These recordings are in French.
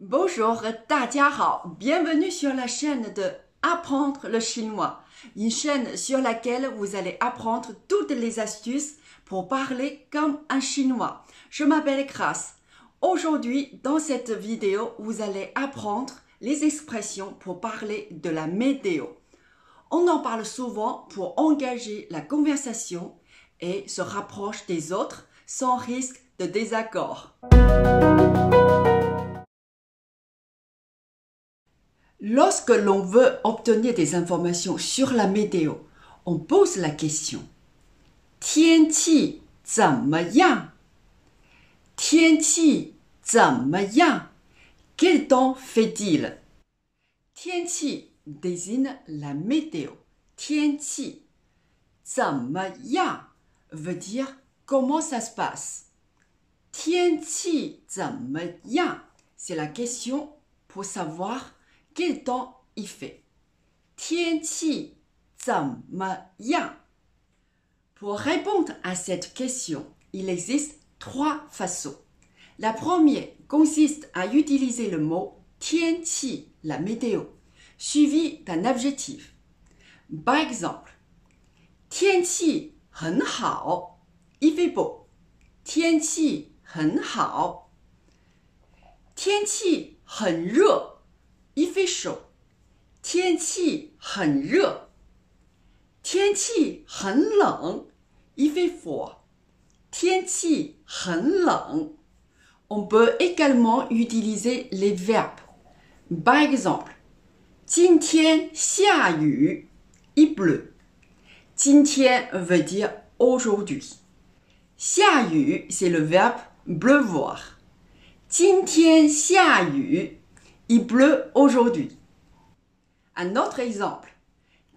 Bonjour, 大家好, bienvenue sur la chaîne de Apprendre le chinois, une chaîne sur laquelle vous allez apprendre toutes les astuces pour parler comme un chinois. Je m'appelle Grace. Aujourd'hui, dans cette vidéo, vous allez apprendre les expressions pour parler de la météo. On en parle souvent pour engager la conversation et se rapproche des autres sans risque de désaccord. Lorsque l'on veut obtenir des informations sur la météo, on pose la question «天气怎么样？天气怎么样？ Quel temps fait-il ?» 天气 désigne la météo. 天气怎么样 veut dire comment ça se passe. 天气怎么样 c'est la question pour savoir quel temps il fait. 天气怎么样 Pour répondre à cette question, il existe trois façons. La première consiste à utiliser le mot 天气, la météo, suivi d'un adjectif. Par exemple, 天气很好, il fait beau. 天气很好. 天气很热, il fait chaud. 天气很热. 天气很冷, il fait froid. 天气很冷. On peut également utiliser les verbes. Par exemple, 今天下雨, il pleut. 今天 veut dire aujourd'hui. 下雨 c'est le verbe pleuvoir. 今天下雨, il pleut aujourd'hui. Un autre exemple.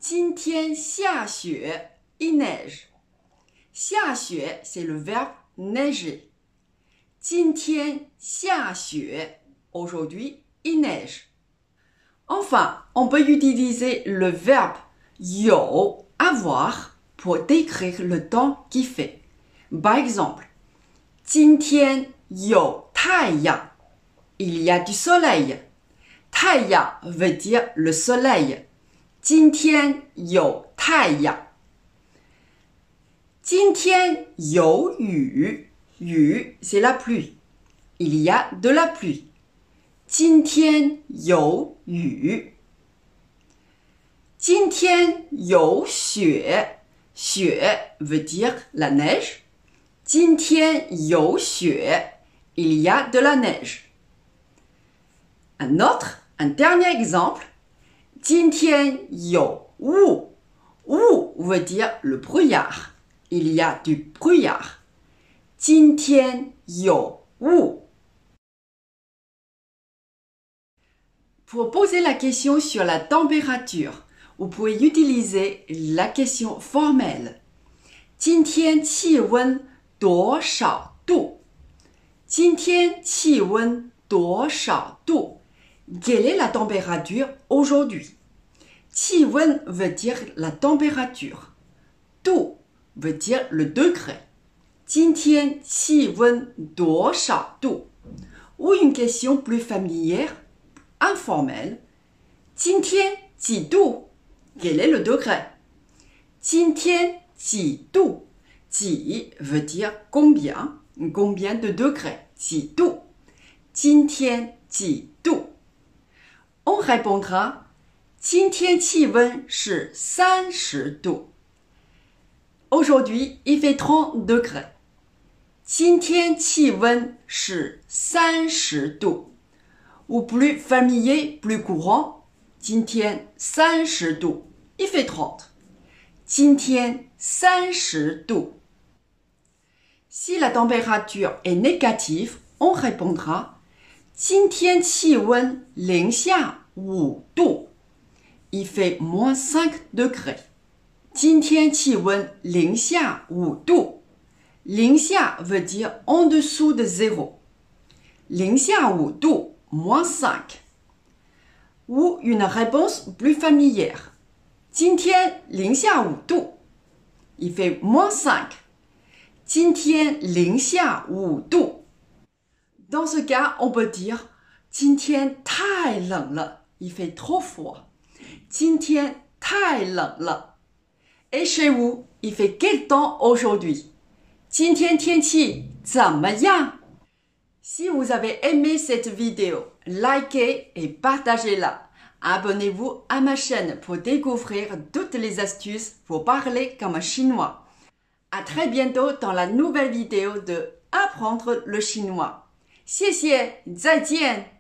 今天下雪, il neige. 下雪 c'est le verbe neiger. 今天下雪, aujourd'hui, il neige. Enfin, on peut utiliser le verbe 有, avoir, pour décrire le temps qu'il fait. Par exemple, 今天有太阳, il y a du soleil. 太阳 veut dire le soleil. 今天有太阳. 今天有雨. 雨 c'est la pluie. Il y a de la pluie. 今天有雨. 今天有雪. 雪 veut dire la neige. 今天有雪. Il y a de la neige. Un dernier exemple. 今天有雾. Wu veut dire le brouillard. Il y a du brouillard. 今天有雾. Pour poser la question sur la température, vous pouvez utiliser la question formelle. 今天气温多少度? 今天气温多少度? Quelle est la température aujourd'hui? 气温 veut dire la température. 度 veut dire le degré. 今天气温多少度? Ou une question plus familière, informelle. 今天几度? Quel est le degré? 今天几度? 几 veut dire combien de degrés? 几度? 今天几度? On répondra 今天气温是30度. Aujourd'hui, il fait 30 degrés. 今天气温是30度. Ou plus familier, plus courant, 今天30度. Il fait 30. 今天30度. Si la température est négative, on répondra 今天气温零下5度. Il fait moins 5 degrés. 今天气温零下5度. 零下 veut dire en dessous de 0. 零下5度, moins 5. Ou une réponse plus familière. 今天零下5度. Il fait moins 5. 今天零下5度. Dans ce cas, on peut dire 今天太冷了 il fait trop froid. 今天太冷了 Et chez vous, il fait quel temps aujourd'hui? 今天天气怎么样 Si vous avez aimé cette vidéo, likez et partagez-la. Abonnez-vous à ma chaîne pour découvrir toutes les astuces pour parler comme un chinois. À très bientôt dans la nouvelle vidéo de Apprendre le chinois. 谢谢，再见。